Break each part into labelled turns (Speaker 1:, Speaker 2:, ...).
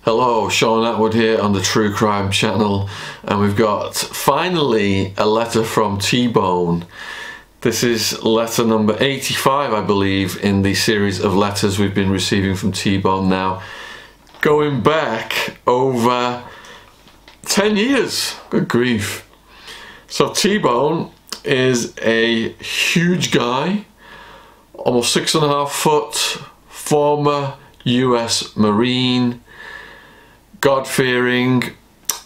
Speaker 1: Hello, Shaun Attwood here on the True Crime channel, and we've got finally a letter from T-Bone. This is letter number 85, I believe, in the series of letters we've been receiving from T-Bone now, going back over 10 years. Good grief. So T-Bone is a huge guy, almost 6.5 foot, former US Marine, God-fearing,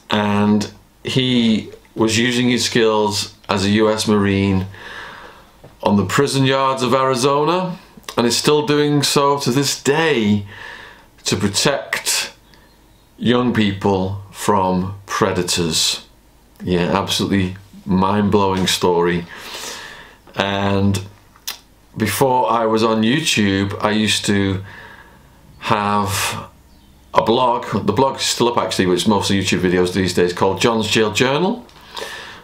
Speaker 1: and he was using his skills as a US Marine on the prison yards of Arizona, and is still doing so to this day to protect young people from predators. Yeah, absolutely mind-blowing story. And before I was on YouTube, I used to have a blog. The blog is still up actually, but it's mostly YouTube videos these days, called John's Jail Journal.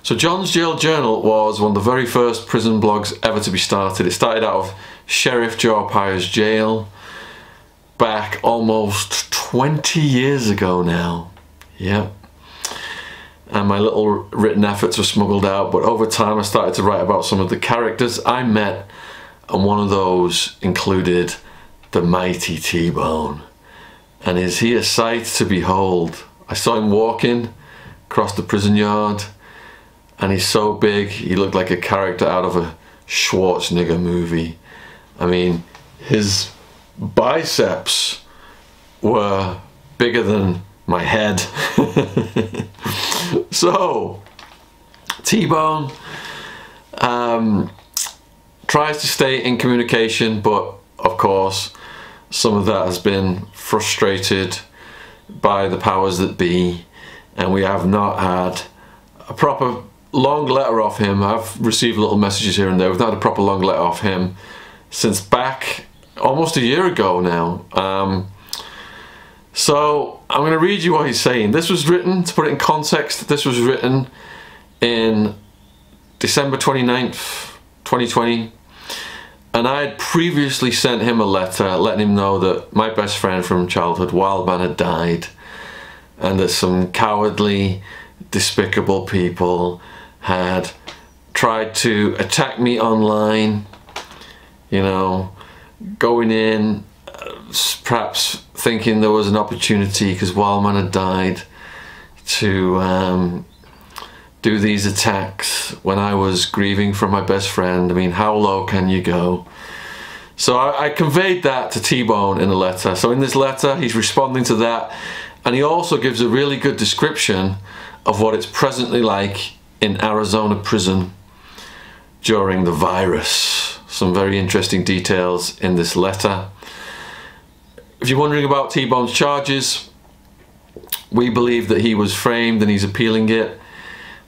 Speaker 1: So John's Jail Journal was one of the very first prison blogs ever to be started. It started out of Sheriff Joe Arpaio's jail back almost 20 years ago now. Yep. And my little written efforts were smuggled out, but over time I started to write about some of the characters I met, and one of those included the mighty T-Bone. And is he a sight to behold? I saw him walking across the prison yard, and he's so big, he looked like a character out of a Schwarzenegger movie. I mean, his biceps were bigger than my head. So, T-Bone tries to stay in communication, but of course, some of that has been frustrated by the powers that be, and we have not had a proper long letter off him. I've received little messages here and there. We've not had a proper long letter off him since back almost a year ago now. So I'm going to read you what he's saying. This was written, to put it in context, this was written in December 29th, 2020. And I had previously sent him a letter letting him know that my best friend from childhood, Wildman, had died, and that some cowardly, despicable people had tried to attack me online, you know, going in, perhaps thinking there was an opportunity because Wildman had died to do these attacks when I was grieving for my best friend. I mean, how low can you go? So I conveyed that to T-Bone in a letter. So in this letter, he's responding to that, and he also gives a really good description of what it's presently like in Arizona prison during the virus. Some very interesting details in this letter. If you're wondering about T-Bone's charges, we believe that he was framed and he's appealing it.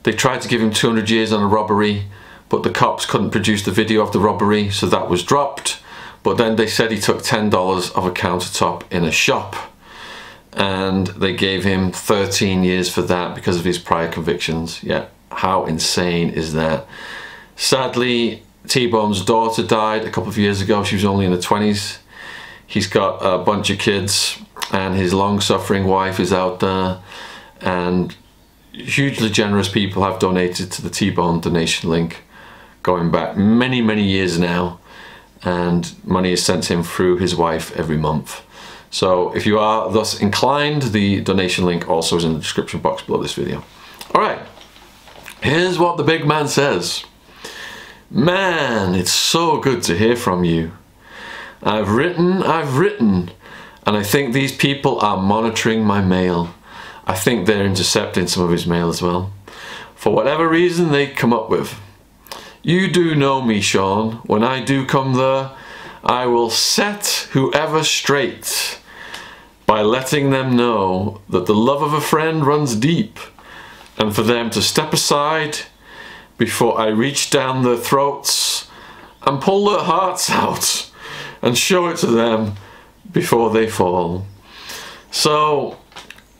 Speaker 1: They tried to give him 200 years on a robbery, but the cops couldn't produce the video of the robbery, so that was dropped. But then they said he took $10 of a countertop in a shop, and they gave him 13 years for that because of his prior convictions. Yeah, how insane is that? Sadly, T-Bone's daughter died a couple of years ago. She was only in her 20s. He's got a bunch of kids, and his long-suffering wife is out there, and hugely generous people have donated to the T-Bone donation link going back many, many years now, and money is sent to him through his wife every month. So if you are thus inclined, the donation link also is in the description box below this video. Alright, here's what the big man says. Man, it's so good to hear from you. I've written, and I think these people are monitoring my mail. I think they're intercepting some of his mail as well, for whatever reason they come up with. You do know me, Shaun. When I do come there, I will set whoever straight by letting them know that the love of a friend runs deep, and for them to step aside before I reach down their throats and pull their hearts out and show it to them before they fall. So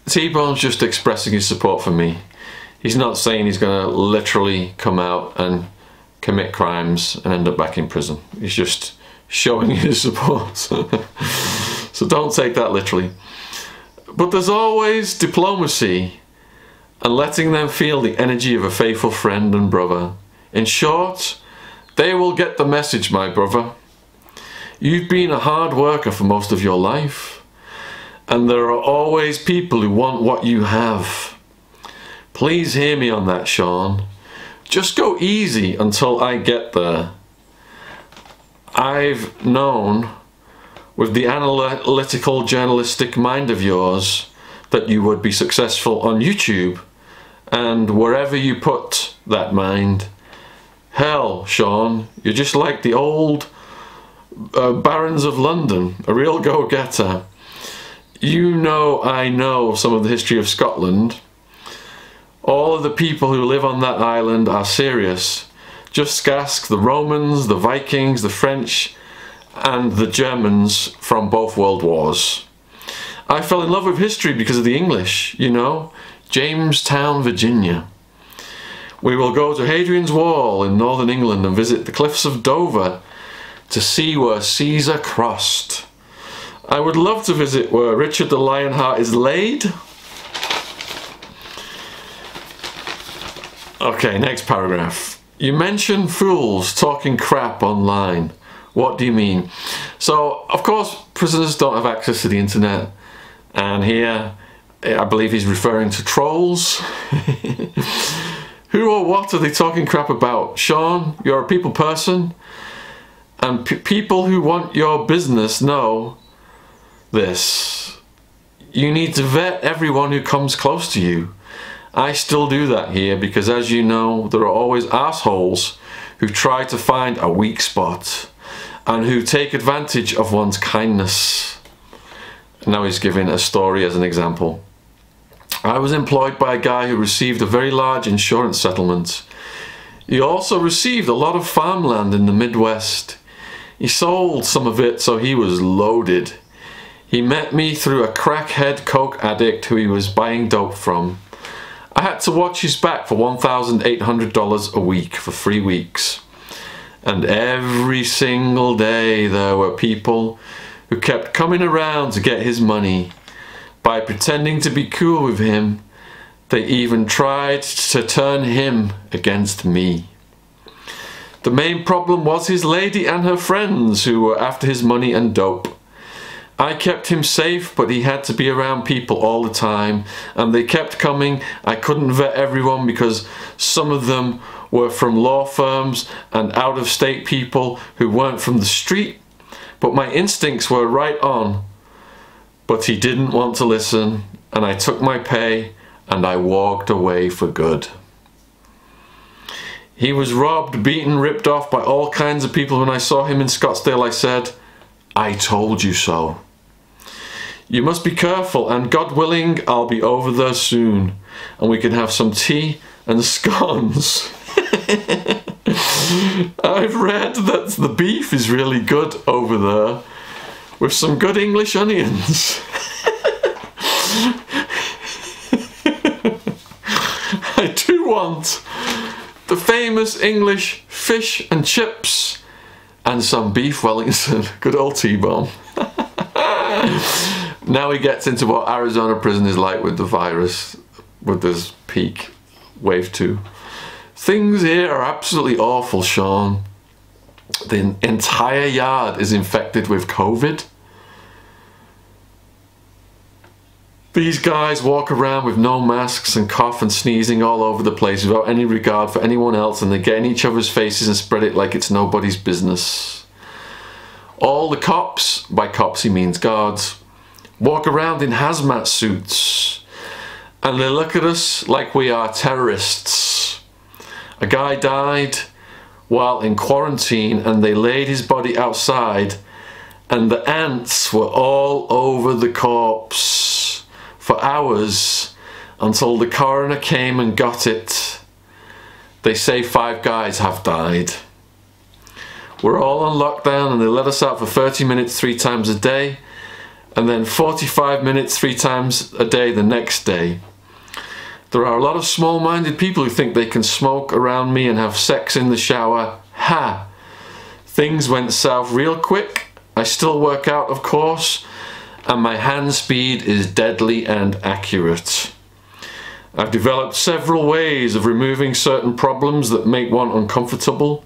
Speaker 1: T-Bone's just expressing his support for me. He's not saying he's going to literally come out and commit crimes and end up back in prison. He's just showing his support. So don't take that literally. But there's always diplomacy and letting them feel the energy of a faithful friend and brother. In short, they will get the message, my brother. You've been a hard worker for most of your life, and there are always people who want what you have. Please hear me on that, Shaun. Just go easy until I get there. I've known, with the analytical journalistic mind of yours, that you would be successful on YouTube and wherever you put that mind. Hell, Shaun, you're just like the old barons of London, a real go-getter. You know I know some of the history of Scotland. All of the people who live on that island are serious. Just ask the Romans, the Vikings, the French and the Germans from both world wars. I fell in love with history because of the English, you know. Jamestown, Virginia. We will go to Hadrian's Wall in northern England and visit the cliffs of Dover to see where Caesar crossed. I would love to visit where Richard the Lionheart is laid. Okay, next paragraph. You mention fools talking crap online. What do you mean? So, of course, prisoners don't have access to the internet. And here, I believe he's referring to trolls. Who or what are they talking crap about? Shaun, you're a people person. And people who want your business know this. You need to vet everyone who comes close to you. I still do that here because, as you know, there are always assholes who try to find a weak spot and who take advantage of one's kindness. Now he's giving a story as an example. I was employed by a guy who received a very large insurance settlement. He also received a lot of farmland in the Midwest. He sold some of it, so he was loaded. He met me through a crackhead coke addict who he was buying dope from. I had to watch his back for $1,800 a week for 3 weeks. And every single day there were people who kept coming around to get his money. By pretending to be cool with him, they even tried to turn him against me. The main problem was his lady and her friends who were after his money and dope. I kept him safe, but he had to be around people all the time, and they kept coming. I couldn't vet everyone because some of them were from law firms and out-of-state people who weren't from the street, but my instincts were right on. But he didn't want to listen, and I took my pay and I walked away for good. He was robbed, beaten, ripped off by all kinds of people. When I saw him in Scottsdale, I said, "I told you so." You must be careful, and God willing, I'll be over there soon, and we can have some tea and scones. I've read that the beef is really good over there, with some good English onions. I do want the famous English fish and chips and some beef Wellington. Good old T-bone. Now he gets into what Arizona prison is like with the virus, with this peak wave 2. Things here are absolutely awful, Shaun. The entire yard is infected with COVID. These guys walk around with no masks and cough and sneezing all over the place without any regard for anyone else, and they get in each other's faces and spread it like it's nobody's business. All the cops, by cops he means guards, walk around in hazmat suits and they look at us like we are terrorists. A guy died while in quarantine and they laid his body outside and the ants were all over the corpse for hours until the coroner came and got it. They say 5 guys have died. We're all on lockdown and they let us out for 30 minutes 3 times a day and then 45 minutes 3 times a day the next day. There are a lot of small-minded people who think they can smoke around me and have sex in the shower. Ha! Things went south real quick. I still work out, of course, and my hand speed is deadly and accurate. I've developed several ways of removing certain problems that make one uncomfortable.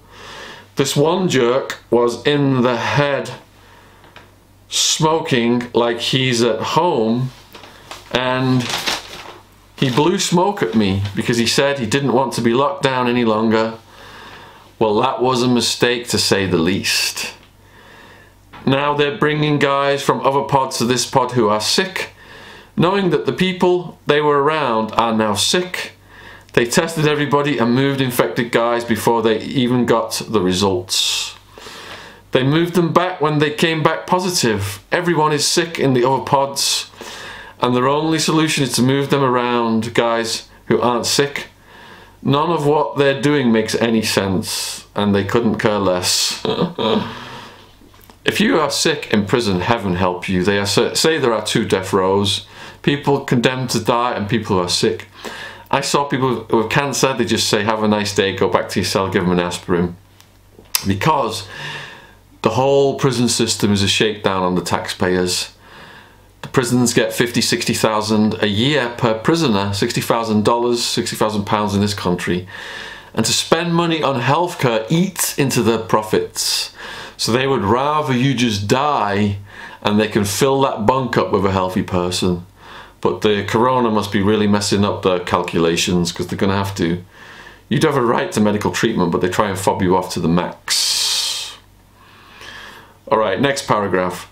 Speaker 1: This one jerk was in the head, smoking like he's at home, and he blew smoke at me because he said he didn't want to be locked down any longer. Well, that was a mistake, to say the least. Now they're bringing guys from other pods to this pod who are sick, knowing that the people they were around are now sick. They tested everybody and moved infected guys before they even got the results. They moved them back when they came back positive. Everyone is sick in the other pods, and their only solution is to move them around guys who aren't sick. None of what they're doing makes any sense, and they couldn't care less. If you are sick in prison, heaven help you. They say there are 2 death rows. People condemned to die and people who are sick. I saw people with cancer, they just say, have a nice day, go back to your cell, give them an aspirin. Because the whole prison system is a shakedown on the taxpayers. The prisons get $50,000-$60,000 a year per prisoner, $60,000, £60,000 in this country. And to spend money on healthcare eats into their profits. So they would rather you just die and they can fill that bunk up with a healthy person. But the corona must be really messing up their calculations, because they're going to have to. You'd have a right to medical treatment, but they try and fob you off to the max. Alright, next paragraph.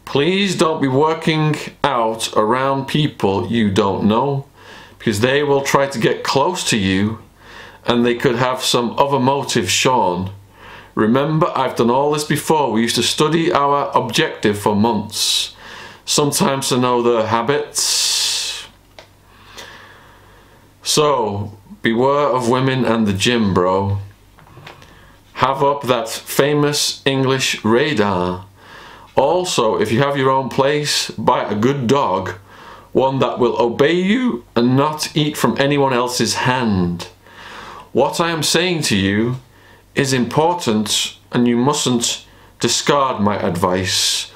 Speaker 1: Please don't be working out around people you don't know, because they will try to get close to you and they could have some other motive, Shaun. Remember, I've done all this before. We used to study our objective for months, sometimes to know their habits. So, beware of women and the gym, bro. Have up that famous English radar. Also, if you have your own place, buy a good dog, one that will obey you and not eat from anyone else's hand. What I am saying to you is important, and you mustn't discard my advice.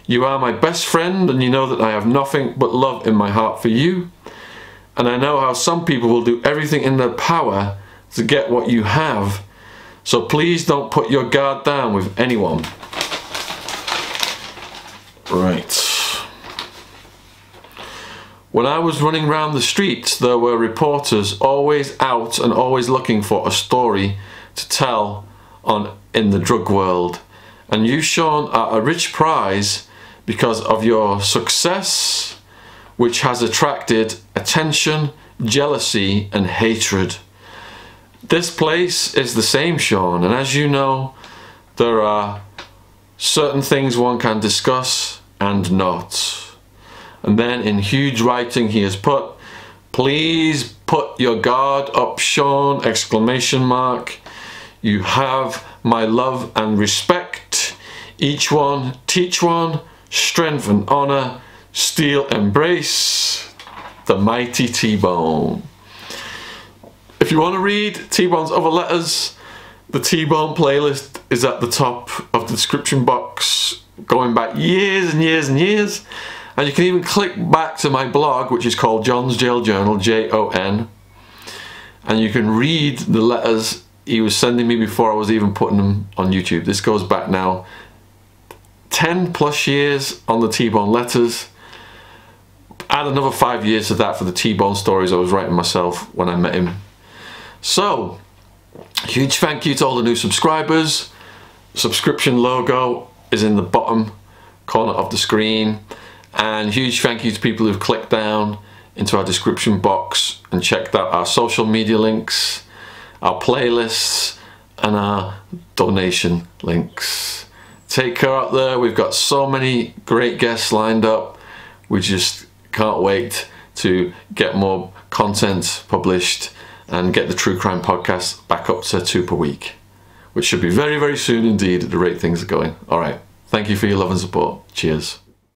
Speaker 1: You are my best friend, and you know that I have nothing but love in my heart for you. And I know how some people will do everything in their power to get what you have. So please don't put your guard down with anyone. Right. When I was running around the streets, there were reporters always out and always looking for a story to tell in the drug world. And you, Shaun, are a rich prize because of your success, which has attracted attention, jealousy, and hatred. This place is the same, Shaun, and as you know, there are certain things one can discuss and not. And then in huge writing he has put, please put your guard up, Shaun, exclamation mark. You have my love and respect. Each one, teach one, strength and honor, steel embrace, the mighty T-Bone. If you want to read T-Bone's other letters, the T-Bone playlist is at the top of the description box, going back years and years and years. And you can even click back to my blog, which is called John's Jail Journal, Jon, and you can read the letters he was sending me before I was even putting them on YouTube. This goes back now 10+ years on the T-Bone letters. Add another 5 years to that for the T-Bone stories I was writing myself when I met him. So, huge thank you to all the new subscribers. Subscription logo is in the bottom corner of the screen. And huge thank you to people who've clicked down into our description box and checked out our social media links, our playlists, and our donation links. Take care out there. We've got so many great guests lined up. We just can't wait to get more content published and get the True Crime Podcast back up to 2 per week, which should be very, very soon indeed at the rate things are going. All right. Thank you for your love and support. Cheers.